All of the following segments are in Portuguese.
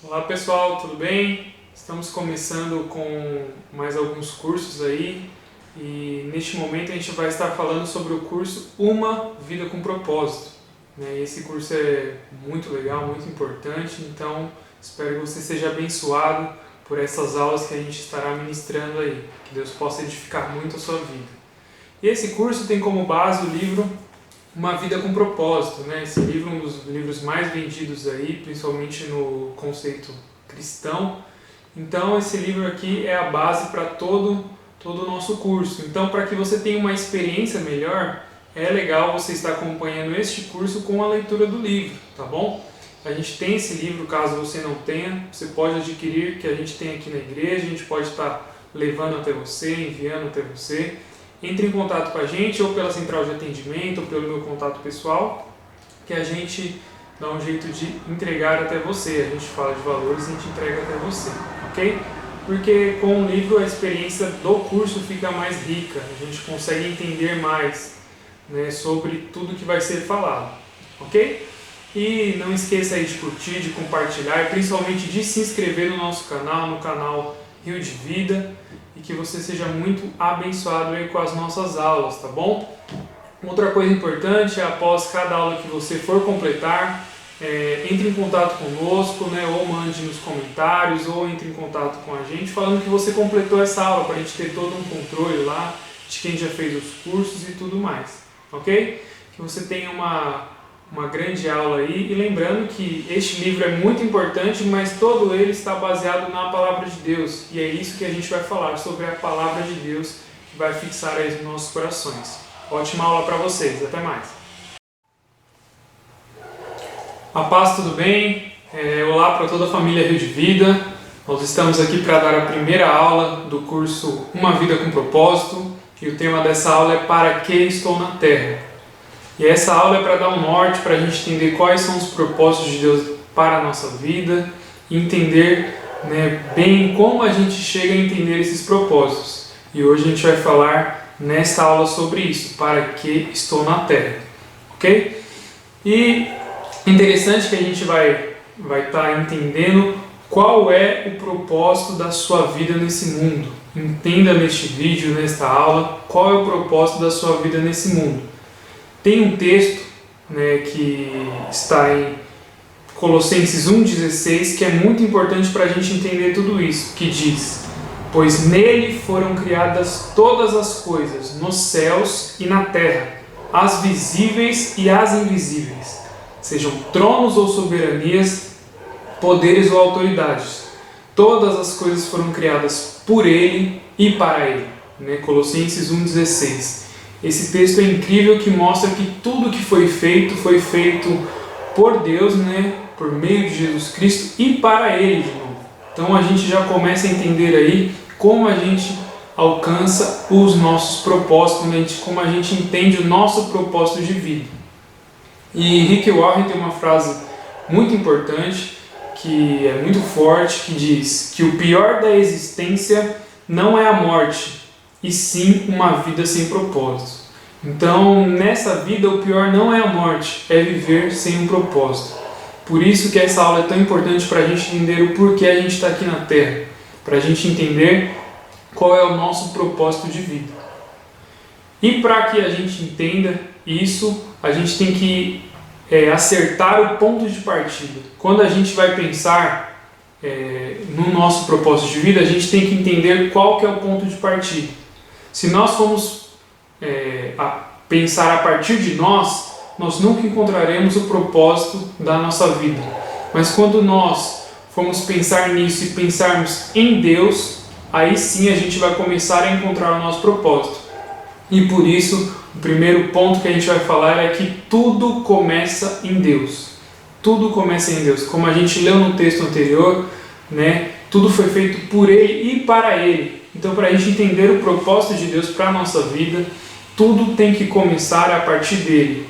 Olá pessoal, tudo bem? Estamos começando com mais alguns cursos aí e neste momento a gente vai estar falando sobre o curso Uma Vida com Propósito. Esse curso é muito legal, muito importante, então espero que você seja abençoado por essas aulas que a gente estará ministrando aí, que Deus possa edificar muito a sua vida. E esse curso tem como base o livro Uma Vida com Propósito, Esse livro é um dos livros mais vendidos aí, principalmente no conceito cristão. Então esse livro aqui é a base para todo o nosso curso. Então, para que você tenha uma experiência melhor, é legal você estar acompanhando este curso com a leitura do livro, tá bom? A gente tem esse livro, caso você não tenha, você pode adquirir, que a gente tem aqui na igreja, a gente pode estar levando até você, enviando até você. Entre em contato com a gente, ou pela central de atendimento, ou pelo meu contato pessoal, que a gente dá um jeito de entregar até você. A gente fala de valores e a gente entrega até você, ok? Porque com o livro a experiência do curso fica mais rica, a gente consegue entender mais sobre tudo que vai ser falado, ok? E não esqueça aí de curtir, de compartilhar e principalmente de se inscrever no nosso canal, no canal Rio de Vida, e que você seja muito abençoado aí com as nossas aulas, tá bom? Outra coisa importante é, após cada aula que você for completar, entre em contato conosco, ou mande nos comentários, ou entre em contato com a gente, falando que você completou essa aula, para a gente ter todo um controle lá de quem já fez os cursos e tudo mais, ok? Que você tenha uma grande aula aí, e lembrando que este livro é muito importante, mas todo ele está baseado na Palavra de Deus, e é isso que a gente vai falar, sobre a Palavra de Deus, que vai fixar aí os nossos corações. Ótima aula para vocês, até mais! A paz, tudo bem? Olá para toda a família Rio de Vida, nós estamos aqui para dar a primeira aula do curso Uma Vida com Propósito, e o tema dessa aula é Para que estou na Terra? E essa aula é para dar um norte, para a gente entender quais são os propósitos de Deus para a nossa vida e entender bem como a gente chega a entender esses propósitos. E hoje a gente vai falar nesta aula sobre isso, para que estou na Terra, ok? E interessante que a gente vai estar entendendo qual é o propósito da sua vida nesse mundo. Entenda neste vídeo, nesta aula, qual é o propósito da sua vida nesse mundo. Tem um texto que está em Colossenses 1,16 que é muito importante para a gente entender tudo isso, que diz: pois nele foram criadas todas as coisas, nos céus e na terra, as visíveis e as invisíveis, sejam tronos ou soberanias, poderes ou autoridades. Todas as coisas foram criadas por ele e para ele. Colossenses 1,16. Esse texto é incrível, que mostra que tudo que foi feito por Deus, por meio de Jesus Cristo e para Ele de novo. Então a gente já começa a entender aí como a gente alcança os nossos propósitos, como a gente entende o nosso propósito de vida. E Rick Warren tem uma frase muito importante, que é muito forte, que diz que o pior da existência não é a morte, e sim uma vida sem propósito. Então, nessa vida, o pior não é a morte, é viver sem um propósito. Por isso que essa aula é tão importante para a gente entender o porquê a gente está aqui na Terra, para a gente entender qual é o nosso propósito de vida. E para que a gente entenda isso, a gente tem que acertar o ponto de partida. Quando a gente vai pensar no nosso propósito de vida, a gente tem que entender qual que é o ponto de partida. Se nós formos pensar a partir de nós nunca encontraremos o propósito da nossa vida. Mas quando nós formos pensar nisso e pensarmos em Deus, aí sim a gente vai começar a encontrar o nosso propósito. E por isso, o primeiro ponto que a gente vai falar é que tudo começa em Deus. Tudo começa em Deus. Como a gente leu no texto anterior, tudo foi feito por Ele e para Ele. Então, para a gente entender o propósito de Deus para a nossa vida, tudo tem que começar a partir dele.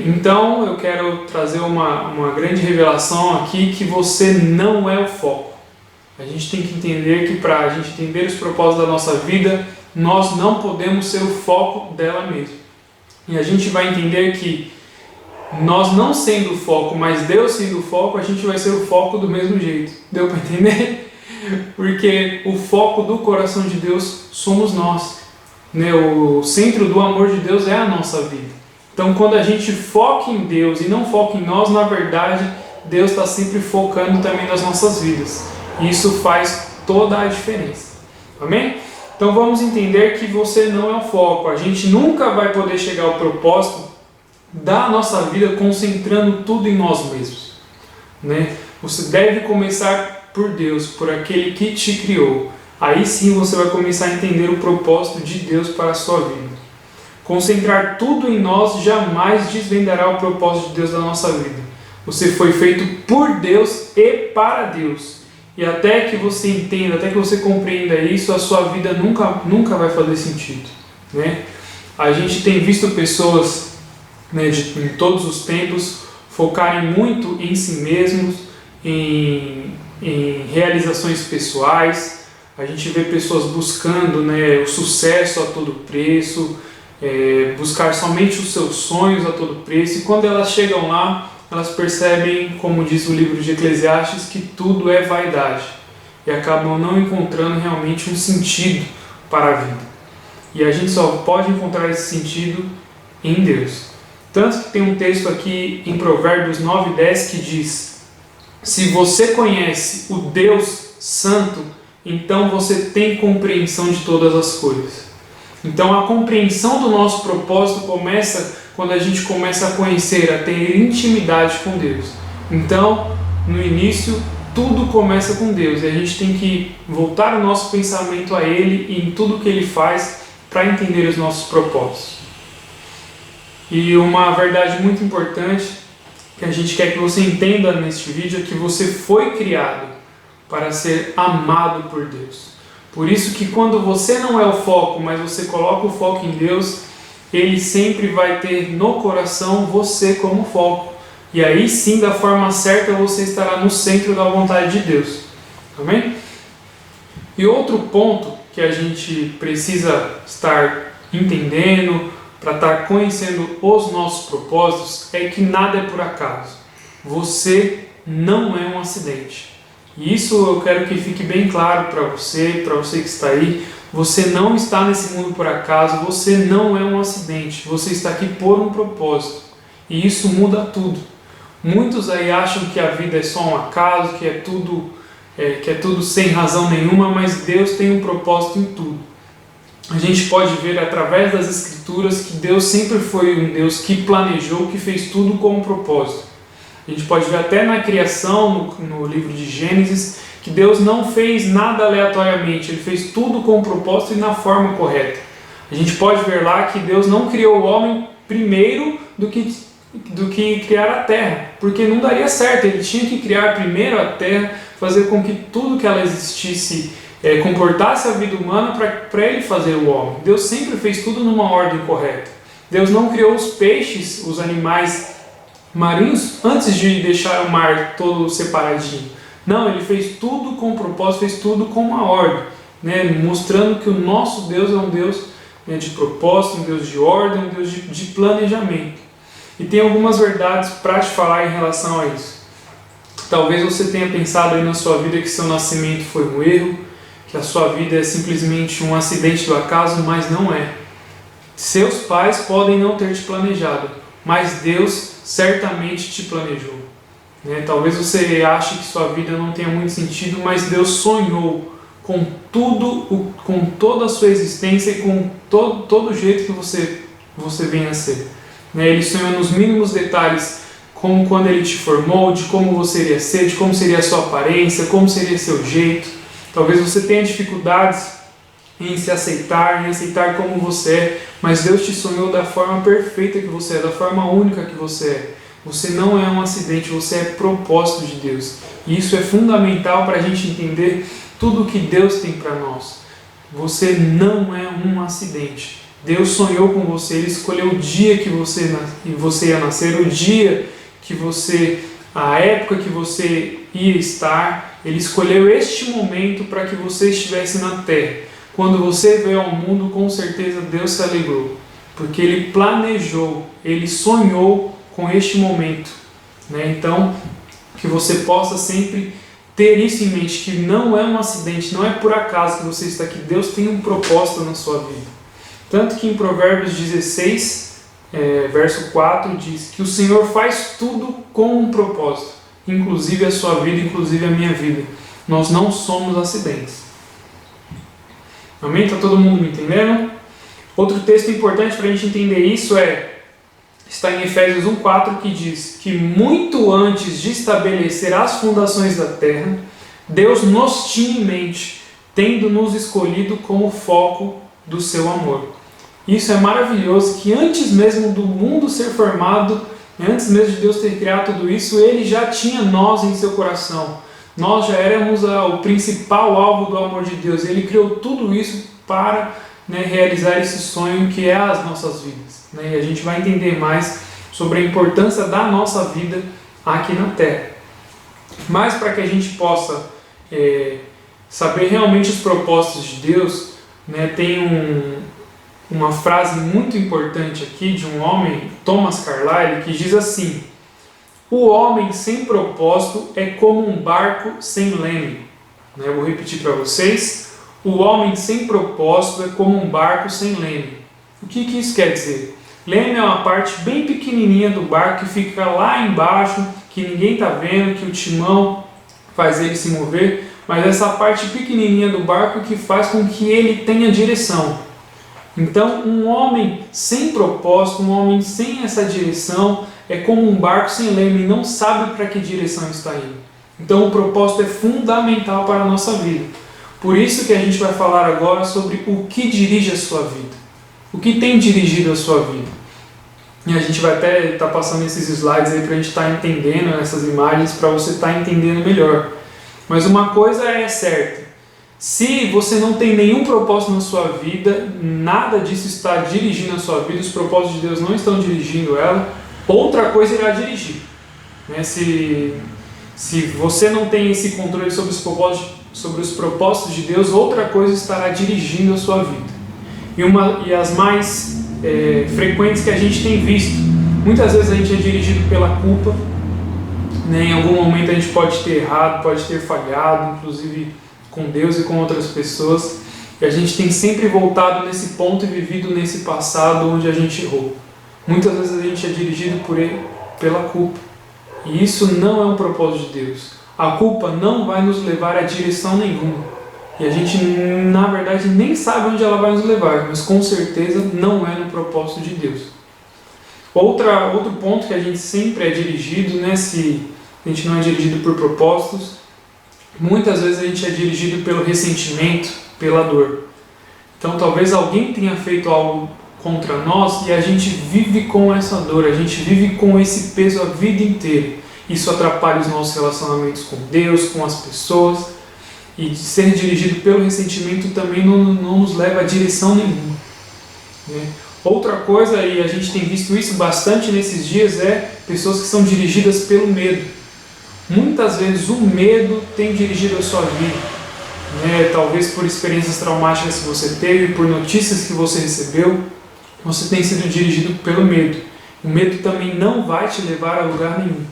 Então, eu quero trazer uma grande revelação aqui, que você não é o foco. A gente tem que entender que para a gente entender os propósitos da nossa vida, nós não podemos ser o foco dela mesma. E a gente vai entender que nós não sendo o foco, mas Deus sendo o foco, a gente vai ser o foco do mesmo jeito. Deu para entender? Porque o foco do coração de Deus somos nós, né? O centro do amor de Deus é a nossa vida. Então, quando a gente foca em Deus e não foca em nós, na verdade, Deus está sempre focando também nas nossas vidas. E isso faz toda a diferença. Amém? Então, vamos entender que você não é o foco. A gente nunca vai poder chegar ao propósito da nossa vida concentrando tudo em nós mesmos, né? Você deve começar por Deus, por aquele que te criou. Aí sim você vai começar a entender o propósito de Deus para a sua vida. Concentrar tudo em nós jamais desvendará o propósito de Deus na nossa vida. Você foi feito por Deus e para Deus. E até que você entenda, até que você compreenda isso, a sua vida nunca vai fazer sentido, né? A gente tem visto pessoas, né, em todos os tempos focarem muito em si mesmos, em realizações pessoais. A gente vê pessoas buscando, né, o sucesso a todo preço, buscar somente os seus sonhos a todo preço, e quando elas chegam lá, elas percebem, como diz o livro de Eclesiastes, que tudo é vaidade e acabam não encontrando realmente um sentido para a vida. E a gente só pode encontrar esse sentido em Deus. Tanto que tem um texto aqui em Provérbios 9:10 que diz: se você conhece o Deus Santo, então você tem compreensão de todas as coisas. Então a compreensão do nosso propósito começa quando a gente começa a conhecer, a ter intimidade com Deus. Então, no início, tudo começa com Deus e a gente tem que voltar o nosso pensamento a Ele e em tudo que Ele faz para entender os nossos propósitos. E uma verdade muito importante que a gente quer que você entenda neste vídeo é que você foi criado para ser amado por Deus. Por isso que quando você não é o foco, mas você coloca o foco em Deus, Ele sempre vai ter no coração você como foco. E aí sim, da forma certa, você estará no centro da vontade de Deus. Amém? E outro ponto que a gente precisa estar entendendo para estar conhecendo os nossos propósitos é que nada é por acaso. Você não é um acidente. E isso eu quero que fique bem claro para você que está aí. Você não está nesse mundo por acaso, você não é um acidente, você está aqui por um propósito. E isso muda tudo. Muitos aí acham que a vida é só um acaso, que é tudo sem razão nenhuma, mas Deus tem um propósito em tudo. A gente pode ver através das Escrituras que Deus sempre foi um Deus que planejou, que fez tudo com um propósito. A gente pode ver até na criação, no livro de Gênesis, que Deus não fez nada aleatoriamente, Ele fez tudo com um propósito e na forma correta. A gente pode ver lá que Deus não criou o homem primeiro do que criar a terra, porque não daria certo. Ele tinha que criar primeiro a terra, fazer com que tudo que ela existisse comportasse a vida humana para Ele fazer o homem. Deus sempre fez tudo numa ordem correta. Deus não criou os peixes, os animais marinhos, antes de deixar o mar todo separadinho. Não, Ele fez tudo com propósito, fez tudo com uma ordem, né? Mostrando que o nosso Deus é um Deus, né, de propósito, um Deus de ordem, um Deus de planejamento. E tem algumas verdades para te falar em relação a isso. Talvez você tenha pensado aí na sua vida que seu nascimento foi um erro, que a sua vida é simplesmente um acidente do acaso, mas não é. Seus pais podem não ter te planejado, mas Deus certamente te planejou. Talvez você ache que sua vida não tenha muito sentido, mas Deus sonhou com tudo, com toda a sua existência e com todo o jeito que você vem a ser. Ele sonhou nos mínimos detalhes, como quando Ele te formou, de como você iria ser, de como seria a sua aparência, como seria seu jeito. Talvez você tenha dificuldades em se aceitar, em aceitar como você é, mas Deus te sonhou da forma perfeita que você é, da forma única que você é. Você não é um acidente, você é propósito de Deus. E isso é fundamental para a gente entender tudo o que Deus tem para nós. Você não é um acidente. Deus sonhou com você, Ele escolheu o dia que você ia nascer, o dia que a época que você ia estar. Ele escolheu este momento para que você estivesse na terra. Quando você veio ao mundo, com certeza Deus se alegrou, porque Ele planejou, Ele sonhou com este momento, né? Então, que você possa sempre ter isso em mente, que não é um acidente, não é por acaso que você está aqui. Deus tem um propósito na sua vida. Tanto que em Provérbios 16, verso 4, diz que o Senhor faz tudo com um propósito, inclusive a sua vida, inclusive a minha vida. Nós não somos acidentes. Amém? Está todo mundo me entendendo? Outro texto importante para a gente entender isso está em Efésios 1,4, que diz que muito antes de estabelecer as fundações da terra, Deus nos tinha em mente, tendo nos escolhido como foco do seu amor. Isso é maravilhoso, que antes mesmo do mundo ser formado, antes mesmo de Deus ter criado tudo isso, Ele já tinha nós em seu coração. Nós já éramos o principal alvo do amor de Deus. Ele criou tudo isso para realizar esse sonho que é as nossas vidas. E a gente vai entender mais sobre a importância da nossa vida aqui na Terra. Mas para que a gente possa saber realmente os propósitos de Deus, tem uma frase muito importante aqui de um homem, Thomas Carlyle, que diz assim: o homem sem propósito é como um barco sem leme. Eu vou repetir para vocês. O homem sem propósito é como um barco sem leme. O que isso quer dizer? Leme é uma parte bem pequenininha do barco que fica lá embaixo, que ninguém está vendo, que o timão faz ele se mover, mas essa parte pequenininha do barco que faz com que ele tenha direção. Então, um homem sem propósito, um homem sem essa direção, é como um barco sem leme e não sabe para que direção está indo. Então, o propósito é fundamental para a nossa vida. Por isso que a gente vai falar agora sobre o que dirige a sua vida. O que tem dirigido a sua vida. E a gente vai até estar passando esses slides aí para a gente estar entendendo essas imagens, para você estar entendendo melhor. Mas uma coisa é certa. Se você não tem nenhum propósito na sua vida, nada disso está dirigindo a sua vida, os propósitos de Deus não estão dirigindo ela, outra coisa irá dirigir. Se você não tem esse controle sobre os propósitos de Deus, outra coisa estará dirigindo a sua vida. E as mais frequentes que a gente tem visto, muitas vezes a gente é dirigido pela culpa, em algum momento a gente pode ter errado, pode ter falhado, inclusive com Deus e com outras pessoas, e a gente tem sempre voltado nesse ponto e vivido nesse passado onde a gente errou. Muitas vezes a gente é dirigido pela culpa, e isso não é um propósito de Deus. A culpa não vai nos levar a direção nenhuma, e a gente na verdade nem sabe onde ela vai nos levar, mas com certeza não é no propósito de Deus. Outro ponto que a gente sempre é dirigido, se a gente não é dirigido por propósitos, muitas vezes a gente é dirigido pelo ressentimento, pela dor. Então talvez alguém tenha feito algo contra nós e a gente vive com essa dor, a gente vive com esse peso a vida inteira. Isso atrapalha os nossos relacionamentos com Deus, com as pessoas, e de ser dirigido pelo ressentimento também não nos leva a direção nenhuma. Outra coisa, e a gente tem visto isso bastante nesses dias, é pessoas que são dirigidas pelo medo. Muitas vezes o medo tem dirigido a sua vida, talvez por experiências traumáticas que você teve, por notícias que você recebeu, você tem sido dirigido pelo medo. O medo também não vai te levar a lugar nenhum.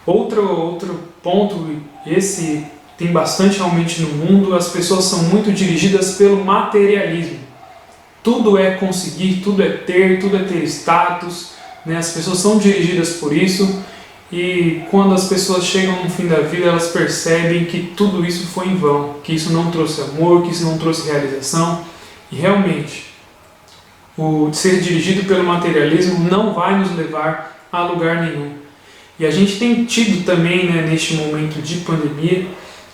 Outro ponto, esse tem bastante realmente no mundo, as pessoas são muito dirigidas pelo materialismo. Tudo é conseguir, tudo é ter status, as pessoas são dirigidas por isso. E quando as pessoas chegam no fim da vida, elas percebem que tudo isso foi em vão, que isso não trouxe amor, que isso não trouxe realização. E realmente, o ser dirigido pelo materialismo não vai nos levar a lugar nenhum. E a gente tem tido também, neste momento de pandemia,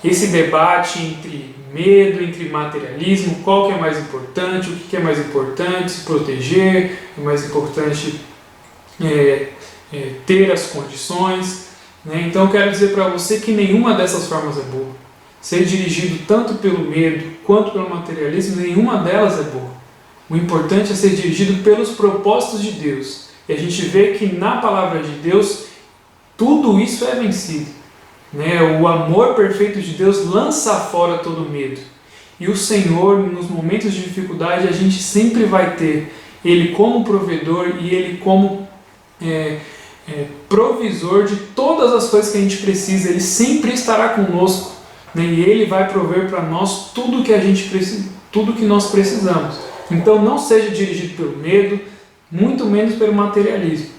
esse debate entre medo, entre materialismo, qual que é mais importante, o que é mais importante, se proteger, é mais importante ter as condições. Então eu quero dizer para você que nenhuma dessas formas é boa. Ser dirigido tanto pelo medo quanto pelo materialismo, nenhuma delas é boa. O importante é ser dirigido pelos propósitos de Deus. E a gente vê que na palavra de Deus tudo isso é vencido. O amor perfeito de Deus lança fora todo medo. E o Senhor, nos momentos de dificuldade, a gente sempre vai ter Ele como provedor e Ele como provisor de todas as coisas que a gente precisa. Ele sempre estará conosco, né? E Ele vai prover para nós tudo que a gente precisa, tudo que nós precisamos. Então não seja dirigido pelo medo, muito menos pelo materialismo.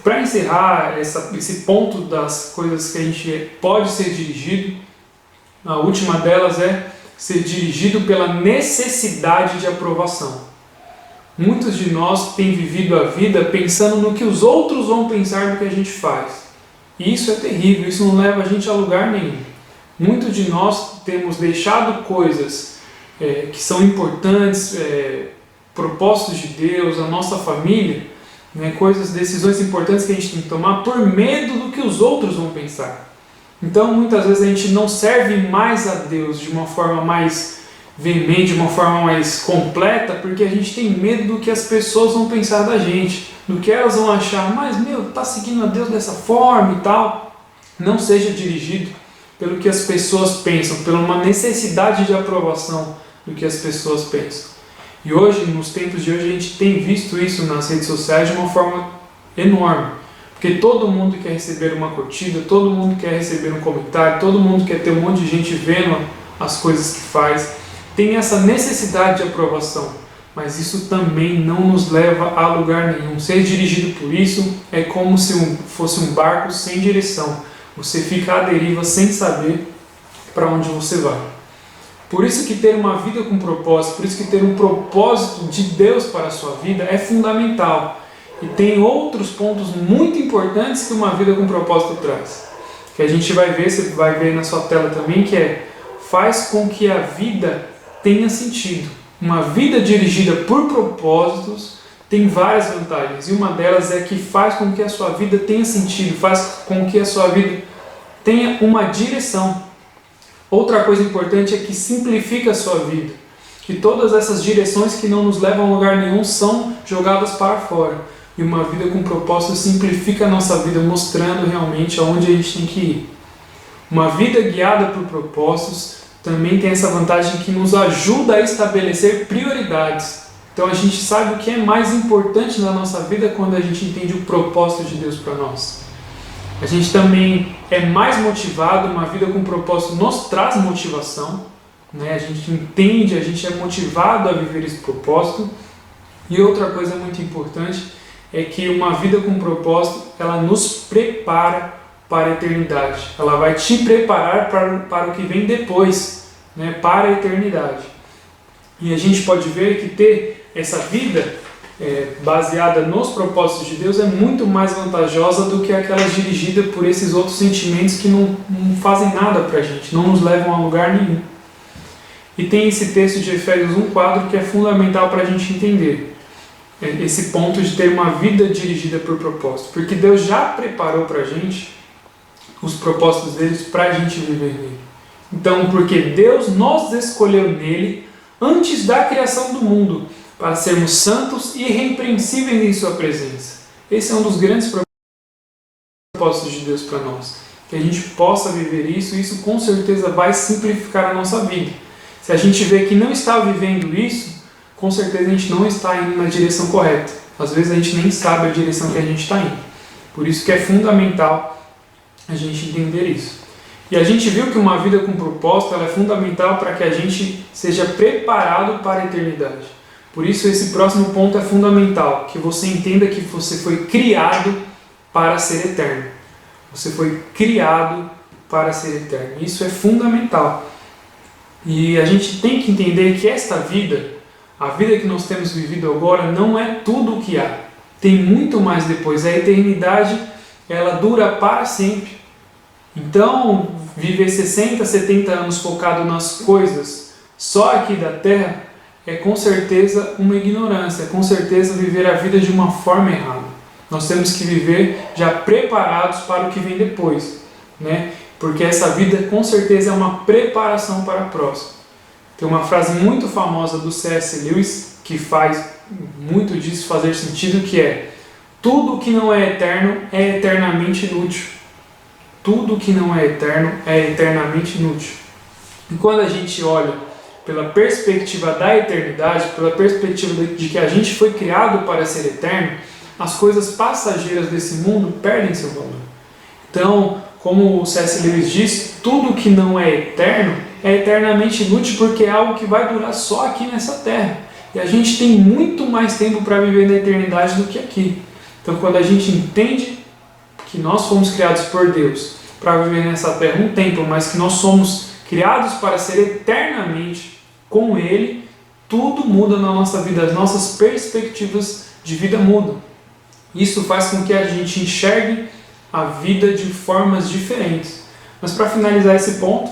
Para encerrar esse ponto das coisas que a gente pode ser dirigido, a última delas é ser dirigido pela necessidade de aprovação. Muitos de nós têm vivido a vida pensando no que os outros vão pensar do que a gente faz. E isso é terrível, isso não leva a gente a lugar nenhum. Muitos de nós temos deixado coisas que são importantes, propósitos de Deus, a nossa família, né, decisões importantes que a gente tem que tomar por medo do que os outros vão pensar. Então muitas vezes a gente não serve mais a Deus de uma forma mais veemente, de uma forma mais completa, porque a gente tem medo do que as pessoas vão pensar da gente, do que elas vão achar, mas tá seguindo a Deus dessa forma e tal. Não seja dirigido pelo que as pessoas pensam, pela uma necessidade de aprovação do que as pessoas pensam. E hoje, nos tempos de hoje, a gente tem visto isso nas redes sociais de uma forma enorme. Porque todo mundo quer receber uma curtida, todo mundo quer receber um comentário, todo mundo quer ter um monte de gente vendo as coisas que faz. Tem essa necessidade de aprovação, mas isso também não nos leva a lugar nenhum. Ser dirigido por isso é como se fosse um barco sem direção. Você fica à deriva sem saber para onde você vai. Por isso que ter uma vida com propósito, por isso que ter um propósito de Deus para a sua vida é fundamental. E tem outros pontos muito importantes que uma vida com propósito traz. Que a gente vai ver, você vai ver na sua tela também, que faz com que a vida tenha sentido. Uma vida dirigida por propósitos tem várias vantagens. E uma delas é que faz com que a sua vida tenha sentido, faz com que a sua vida tenha uma direção. Outra coisa importante é que simplifica a sua vida. Que todas essas direções que não nos levam a lugar nenhum são jogadas para fora. E uma vida com propósito simplifica a nossa vida, mostrando realmente aonde a gente tem que ir. Uma vida guiada por propósitos também tem essa vantagem que nos ajuda a estabelecer prioridades. Então a gente sabe o que é mais importante na nossa vida quando a gente entende o propósito de Deus para nós. A gente também é mais motivado, uma vida com propósito nos traz motivação, né? A gente entende, a gente é motivado a viver esse propósito. E outra coisa muito importante é que uma vida com propósito, ela nos prepara para a eternidade. Ela vai te preparar para o que vem depois, né? Para a eternidade. E a gente pode ver que ter essa vida baseada nos propósitos de Deus é muito mais vantajosa do que aquela dirigida por esses outros sentimentos que não fazem nada para a gente, não nos levam a lugar nenhum. E tem esse texto de Efésios 1:4 que é fundamental para a gente entender esse ponto de ter uma vida dirigida por propósito, porque Deus já preparou para a gente os propósitos deles para a gente viver nele. Então, porque Deus nos escolheu nele antes da criação do mundo, para sermos santos e irrepreensíveis em sua presença. Esse é um dos grandes propósitos de Deus para nós. Que a gente possa viver isso, e isso com certeza vai simplificar a nossa vida. Se a gente vê que não está vivendo isso, com certeza a gente não está indo na direção correta. Às vezes a gente nem sabe a direção que a gente está indo. Por isso que é fundamental a gente entender isso. E a gente viu que uma vida com propósito ela é fundamental para que a gente seja preparado para a eternidade. Por isso esse próximo ponto é fundamental, que você entenda que você foi criado para ser eterno. Você foi criado para ser eterno. Isso é fundamental. E a gente tem que entender que esta vida, a vida que nós temos vivido agora, não é tudo o que há. Tem muito mais depois. A eternidade, ela dura para sempre. Então, viver 60, 70 anos focado nas coisas só aqui da Terra é com certeza uma ignorância, é com certeza viver a vida de uma forma errada. Nós temos que viver já preparados para o que vem depois, né? Porque essa vida com certeza é uma preparação para a próxima. Tem uma frase muito famosa do C.S. Lewis que faz muito disso fazer sentido, que é: tudo que não é eterno é eternamente inútil. Tudo que não é eterno é eternamente inútil. E quando a gente olha pela perspectiva da eternidade, pela perspectiva de que a gente foi criado para ser eterno, as coisas passageiras desse mundo perdem seu valor. Então, como o C.S. Lewis diz, tudo que não é eterno é eternamente inútil porque é algo que vai durar só aqui nessa terra. E a gente tem muito mais tempo para viver na eternidade do que aqui. Então, quando a gente entende que nós fomos criados por Deus para viver nessa terra um tempo, mas que nós somos criados para ser eternamente com Ele, tudo muda na nossa vida, as nossas perspectivas de vida mudam. Isso faz com que a gente enxergue a vida de formas diferentes. Mas para finalizar esse ponto,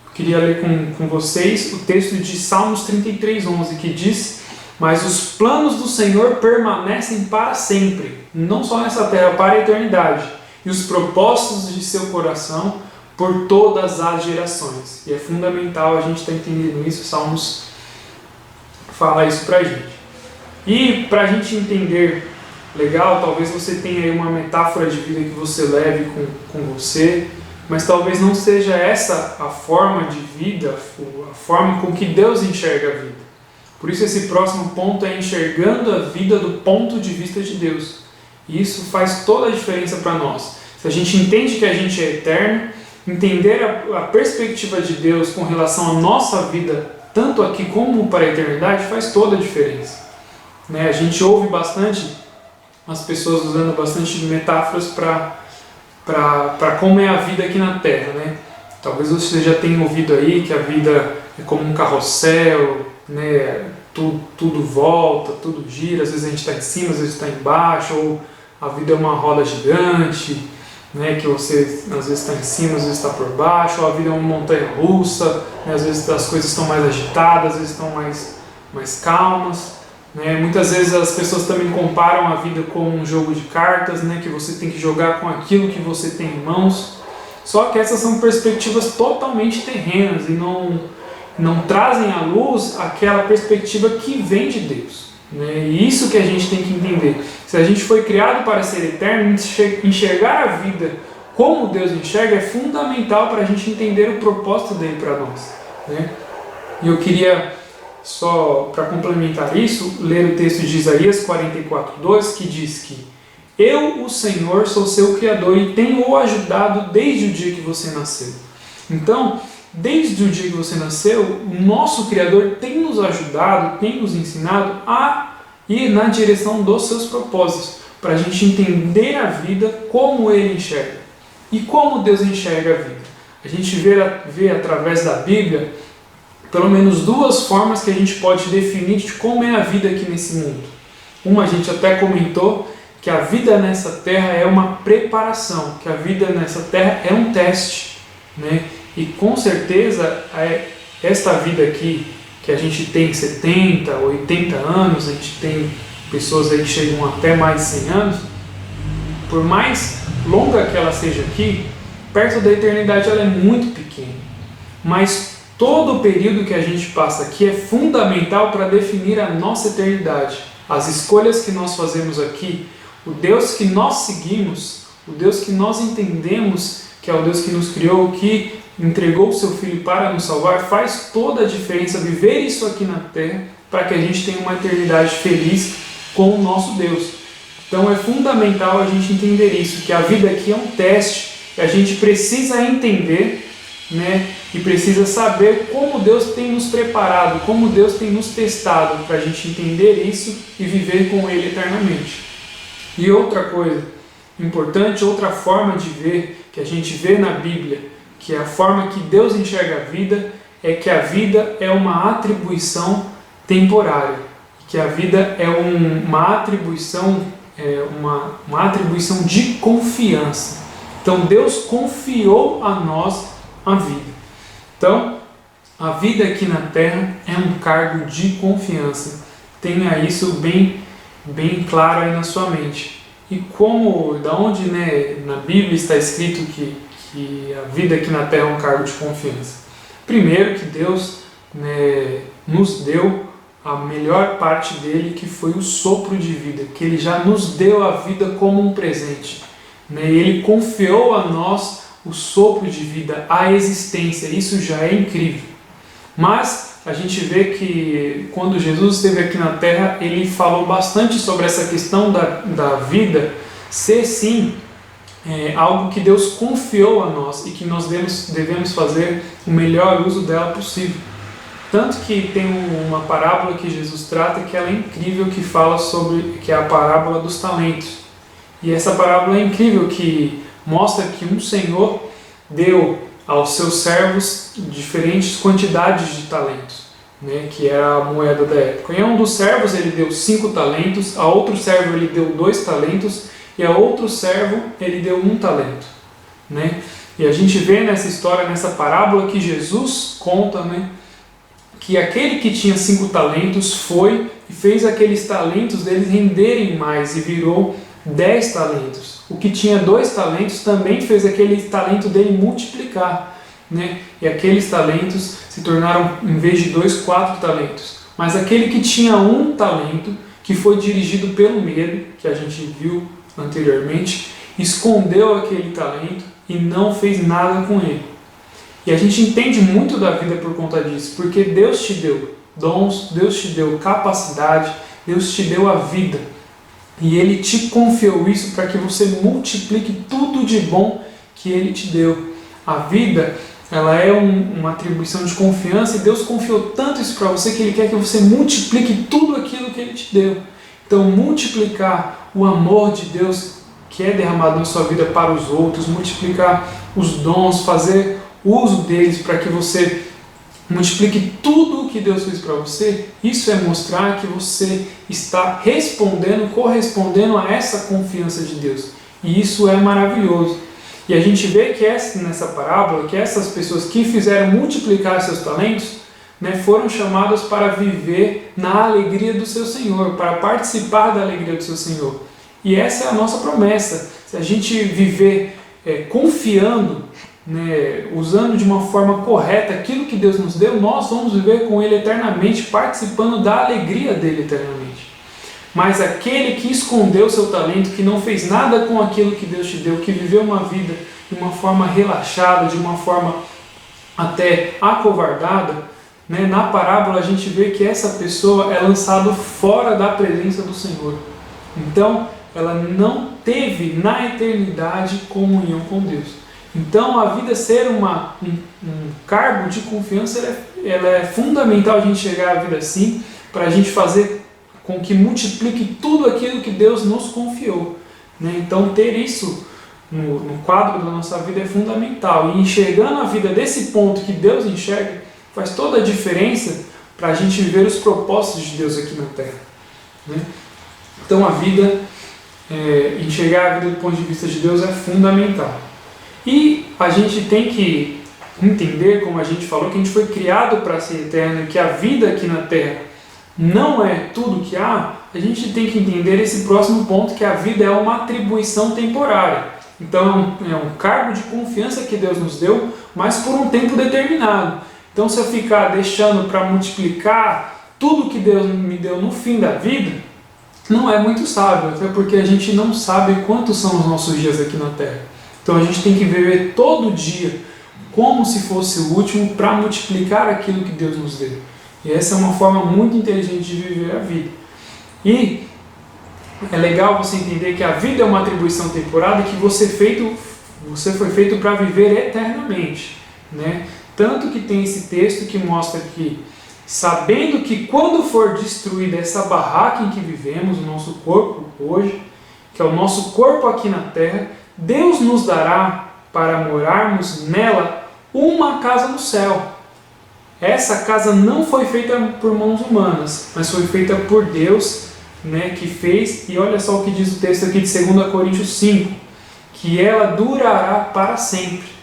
eu queria ler com vocês o texto de Salmos 33:11, que diz: mas os planos do Senhor permanecem para sempre, não só nessa terra, para a eternidade, e os propósitos de seu coração por todas as gerações. E é fundamental a gente estar entendendo isso, Salmos fala isso pra gente. E pra gente entender legal, talvez você tenha aí uma metáfora de vida que você leve com você, mas talvez não seja essa a forma de vida, a forma com que Deus enxerga a vida. Por isso esse próximo ponto é enxergando a vida do ponto de vista de Deus. E isso faz toda a diferença para nós. Se a gente entende que a gente é eterno, entender a perspectiva de Deus com relação à nossa vida, tanto aqui como para a eternidade, faz toda a diferença. A gente ouve bastante as pessoas usando bastante metáforas para como é a vida aqui na Terra. Talvez você já tenha ouvido aí que a vida é como um carrossel, tudo volta, tudo gira, às vezes a gente está em cima, às vezes está embaixo, ou a vida é uma roda gigante, que você às vezes está em cima, às vezes está por baixo, ou a vida é uma montanha russa, às vezes as coisas estão mais agitadas, às vezes estão mais calmas. Muitas vezes as pessoas também comparam a vida com um jogo de cartas, que você tem que jogar com aquilo que você tem em mãos. Só que essas são perspectivas totalmente terrenas e não trazem à luz aquela perspectiva que vem de Deus. E isso que a gente tem que entender. Se a gente foi criado para ser eterno, enxergar a vida como Deus enxerga é fundamental para a gente entender o propósito dele para nós. E eu queria, só para complementar isso, ler o texto de Isaías 44:2, que diz que eu, o Senhor, sou seu Criador e tenho o ajudado desde o dia que você nasceu. Então, desde o dia que você nasceu, o nosso Criador tem nos ajudado, tem nos ensinado a ir na direção dos seus propósitos, para a gente entender a vida como Ele enxerga. E como Deus enxerga a vida? A gente vê através da Bíblia pelo menos duas formas que a gente pode definir de como é a vida aqui nesse mundo. Uma a gente até comentou, que a vida nessa terra é uma preparação, que a vida nessa terra é um teste, E com certeza, esta vida aqui, que a gente tem 70, 80 anos, a gente tem pessoas aí que chegam até mais de 100 anos, por mais longa que ela seja aqui, perto da eternidade ela é muito pequena. Mas todo o período que a gente passa aqui é fundamental para definir a nossa eternidade. As escolhas que nós fazemos aqui, o Deus que nós seguimos, o Deus que nós entendemos, que é o Deus que nos criou, que entregou o seu Filho para nos salvar, faz toda a diferença viver isso aqui na Terra para que a gente tenha uma eternidade feliz com o nosso Deus. Então é fundamental a gente entender isso, que a vida aqui é um teste, e a gente precisa entender, e precisa saber como Deus tem nos preparado, como Deus tem nos testado para a gente entender isso e viver com Ele eternamente. E outra coisa importante, outra forma de ver, que a gente vê na Bíblia, que é a forma que Deus enxerga a vida, é que a vida é uma atribuição temporária, que a vida é uma atribuição de confiança. Então Deus confiou a nós a vida. Então, a vida aqui na Terra é um cargo de confiança. Tenha isso bem claro aí na sua mente. E da onde na Bíblia está escrito que a vida aqui na Terra é um cargo de confiança? Primeiro que Deus nos deu a melhor parte dele, que foi o sopro de vida, que Ele já nos deu a vida como um presente. Ele confiou a nós o sopro de vida, a existência. Isso já é incrível. Mas a gente vê que quando Jesus esteve aqui na Terra, ele falou bastante sobre essa questão da vida ser sim algo que Deus confiou a nós e que nós devemos fazer o melhor uso dela possível. Tanto que tem uma parábola que Jesus trata que ela é incrível, que fala sobre, que é a parábola dos talentos. E essa parábola é incrível, que mostra que um senhor deu aos seus servos diferentes quantidades de talentos, né, que era a moeda da época. E a um dos servos ele deu 5 talentos, a outro servo ele deu 2 talentos e a outro servo ele deu 1 talento. Né? E a gente vê nessa história, nessa parábola, que Jesus conta, né, que aquele que tinha 5 talentos foi e fez aqueles talentos deles renderem mais e virou 10 talentos. O que tinha 2 talentos também fez aquele talento dele multiplicar, né? E aqueles talentos se tornaram, em vez de 2, 4 talentos. Mas aquele que tinha 1 talento, que foi dirigido pelo medo, que a gente viu anteriormente, escondeu aquele talento e não fez nada com ele. E a gente entende muito da vida por conta disso, porque Deus te deu dons, Deus te deu capacidade, Deus te deu a vida. E Ele te confiou isso para que você multiplique tudo de bom que Ele te deu. A vida, ela é uma atribuição de confiança, e Deus confiou tanto isso para você que Ele quer que você multiplique tudo aquilo que Ele te deu. Então, multiplicar o amor de Deus que é derramado na sua vida para os outros, multiplicar os dons, fazer uso deles para que você multiplique tudo o que Deus fez para você, isso é mostrar que você está correspondendo a essa confiança de Deus. E isso é maravilhoso. E a gente vê que nessa parábola, que essas pessoas que fizeram multiplicar seus talentos, né, foram chamadas para viver na alegria do seu Senhor, para participar da alegria do seu Senhor. E essa é a nossa promessa. Se a gente viver confiando, né, usando de uma forma correta aquilo que Deus nos deu, nós vamos viver com Ele eternamente, participando da alegria dele eternamente. Mas aquele que escondeu seu talento, que não fez nada com aquilo que Deus te deu, que viveu uma vida de uma forma relaxada, de uma forma até acovardada, né, na parábola a gente vê que essa pessoa é lançada fora da presença do Senhor. Então, ela não teve na eternidade comunhão com Deus. Então, a vida ser um cargo de confiança, ela é fundamental a gente chegar à vida assim, para a gente fazer com que multiplique tudo aquilo que Deus nos confiou. Né? Então, ter isso no quadro da nossa vida é fundamental. E enxergando a vida desse ponto que Deus enxerga, faz toda a diferença para a gente viver os propósitos de Deus aqui na Terra. Né? Então, a vida, enxergar a vida do ponto de vista de Deus é fundamental. E a gente tem que entender, como a gente falou, que a gente foi criado para ser eterno, que a vida aqui na Terra não é tudo que há. A gente tem que entender esse próximo ponto, que a vida é uma atribuição temporária. Então é um cargo de confiança que Deus nos deu, mas por um tempo determinado. Então, se eu ficar deixando para multiplicar tudo que Deus me deu no fim da vida, não é muito sábio, até porque a gente não sabe quantos são os nossos dias aqui na Terra. Então a gente tem que viver todo dia como se fosse o último, para multiplicar aquilo que Deus nos deu. E essa é uma forma muito inteligente de viver a vida. E é legal você entender que a vida é uma atribuição temporária, que você foi feito para viver eternamente. Né? Tanto que tem esse texto que mostra que, sabendo que quando for destruída essa barraca em que vivemos, o nosso corpo hoje, que é o nosso corpo aqui na Terra, Deus nos dará para morarmos nela uma casa no céu. Essa casa não foi feita por mãos humanas, mas foi feita por Deus, né, que fez. E olha só o que diz o texto aqui de 2 Coríntios 5, que ela durará para sempre.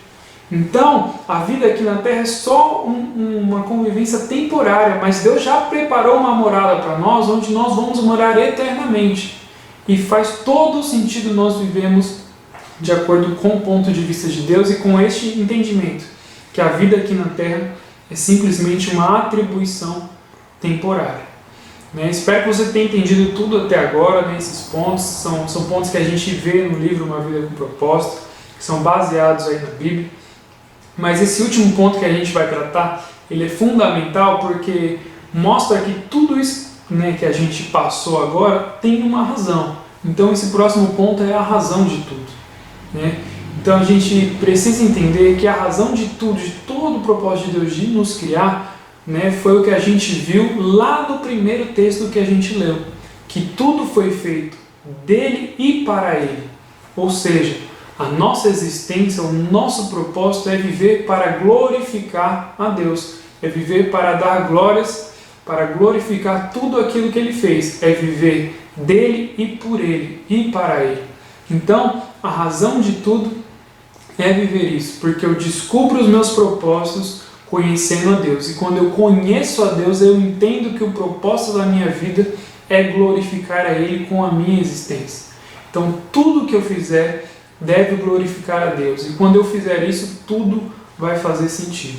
Então, a vida aqui na Terra é só uma convivência temporária, mas Deus já preparou uma morada para nós, onde nós vamos morar eternamente. E faz todo sentido nós vivemos de acordo com o ponto de vista de Deus e com este entendimento, que a vida aqui na Terra é simplesmente uma atribuição temporária. Né? Espero que você tenha entendido tudo até agora, né? Esses pontos são pontos que a gente vê no livro Uma Vida com Propósito, que são baseados aí na Bíblia. Mas esse último ponto que a gente vai tratar ele é fundamental porque mostra que tudo isso, né, que a gente passou agora tem uma razão. Então esse próximo ponto é a razão de tudo, né? Então a gente precisa entender que a razão de tudo, de todo o propósito de Deus de nos criar, né, foi o que a gente viu lá no primeiro texto que a gente leu, que tudo foi feito dele e para ele. Ou seja, a nossa existência, o nosso propósito é viver para glorificar a Deus, é viver para dar glórias, para glorificar tudo aquilo que ele fez, é viver dele e por ele e para ele. Então, a razão de tudo é viver isso, porque eu descubro os meus propósitos conhecendo a Deus. E quando eu conheço a Deus, eu entendo que o propósito da minha vida é glorificar a Ele com a minha existência. Então, tudo que eu fizer deve glorificar a Deus. E quando eu fizer isso, tudo vai fazer sentido,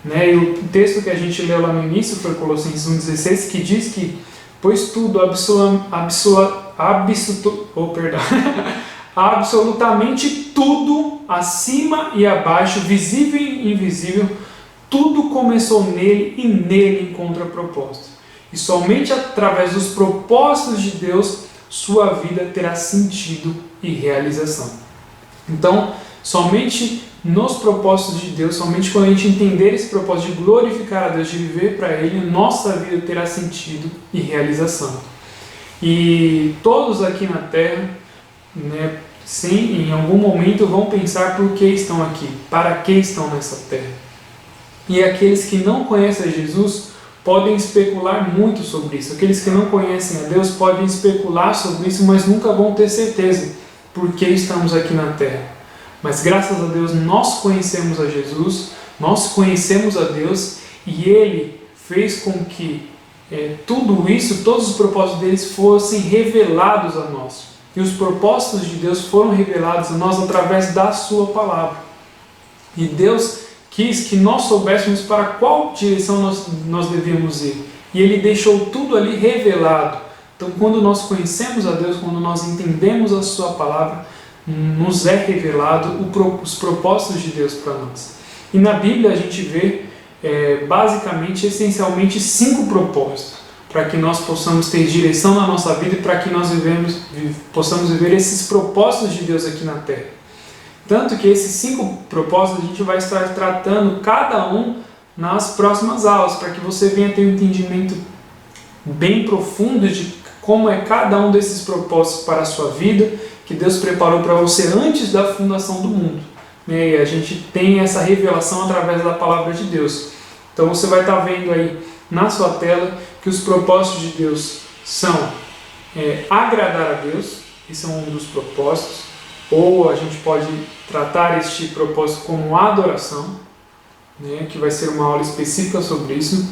né? E o texto que a gente leu lá no início foi Colossenses 1,16, que diz que, pois tudo, absolutamente tudo, acima e abaixo, visível e invisível, tudo começou nele e nele encontra propósito. E somente através dos propósitos de Deus, sua vida terá sentido e realização. Então, somente nos propósitos de Deus, somente quando a gente entender esse propósito de glorificar a Deus, de viver para Ele, nossa vida terá sentido e realização. E todos aqui na Terra, né, sim, em algum momento vão pensar por que estão aqui, para que estão nessa terra. E aqueles que não conhecem Jesus podem especular muito sobre isso. Aqueles que não conhecem a Deus podem especular sobre isso, mas nunca vão ter certeza por que estamos aqui na terra. Mas graças a Deus nós conhecemos a Jesus, nós conhecemos a Deus e Ele fez com que tudo isso, todos os propósitos deles fossem revelados a nós. E os propósitos de Deus foram revelados a nós através da sua palavra. E Deus quis que nós soubéssemos para qual direção nós devíamos ir. E Ele deixou tudo ali revelado. Então, quando nós conhecemos a Deus, quando nós entendemos a sua palavra, nos é revelado os propósitos de Deus para nós. E na Bíblia a gente vê, basicamente, essencialmente, 5 propósitos, para que nós possamos ter direção na nossa vida e para que nós possamos viver esses propósitos de Deus aqui na Terra. Tanto que esses 5 propósitos a gente vai estar tratando cada um nas próximas aulas, para que você venha ter um entendimento bem profundo de como é cada um desses propósitos para a sua vida, que Deus preparou para você antes da fundação do mundo. E a gente tem essa revelação através da palavra de Deus. Então você vai estar vendo aí na sua tela que os propósitos de Deus são agradar a Deus, esse é um dos propósitos, ou a gente pode tratar este propósito como adoração, né, que vai ser uma aula específica sobre isso.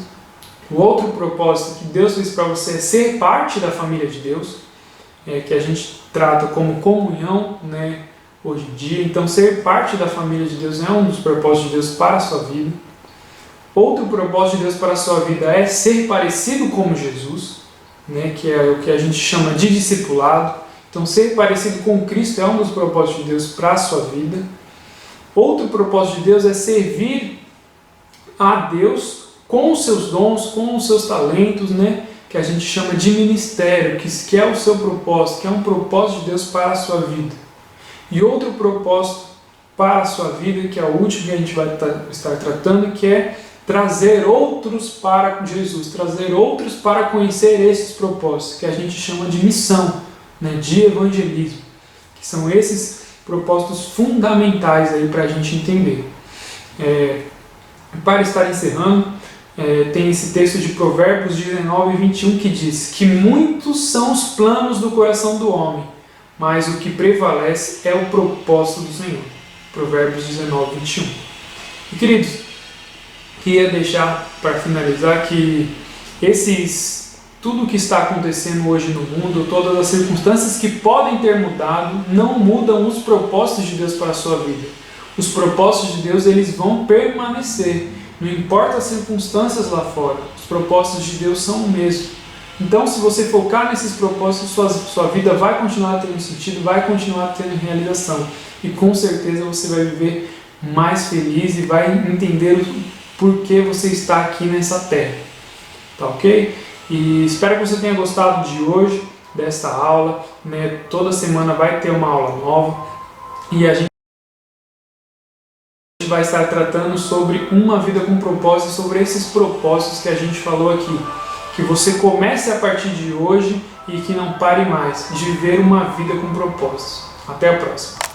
O outro propósito que Deus fez para você é ser parte da família de Deus, que a gente trata como comunhão, né, hoje em dia. Então, ser parte da família de Deus é um dos propósitos de Deus para a sua vida. Outro propósito de Deus para a sua vida é ser parecido com Jesus, né, que é o que a gente chama de discipulado. Então, ser parecido com Cristo é um dos propósitos de Deus para a sua vida. Outro propósito de Deus é servir a Deus com os seus dons, com os seus talentos, né, que a gente chama de ministério, que é o seu propósito, que é um propósito de Deus para a sua vida. E outro propósito para a sua vida, que é o último que a gente vai estar tratando, que é trazer outros para Jesus, trazer outros para conhecer esses propósitos, que a gente chama de missão, né, de evangelismo, que são esses propósitos fundamentais aí para a gente entender. Para estar encerrando, tem esse texto de Provérbios 19, 21 que diz que muitos são os planos do coração do homem, mas o que prevalece é o propósito do Senhor. Provérbios 19, 21. E queridos, queria deixar para finalizar que tudo que está acontecendo hoje no mundo, todas as circunstâncias que podem ter mudado, não mudam os propósitos de Deus para a sua vida. Os propósitos de Deus, eles vão permanecer. Não importa as circunstâncias lá fora, os propósitos de Deus são o mesmo. Então, se você focar nesses propósitos, sua vida vai continuar tendo sentido, vai continuar tendo realização. E com certeza você vai viver mais feliz e vai entender por que você está aqui nessa terra. Tá ok? E espero que você tenha gostado de hoje, desta aula, né? Toda semana vai ter uma aula nova e a gente vai estar tratando sobre uma vida com propósito, sobre esses propósitos que a gente falou aqui. Que você comece a partir de hoje e que não pare mais de viver uma vida com propósito. Até a próxima!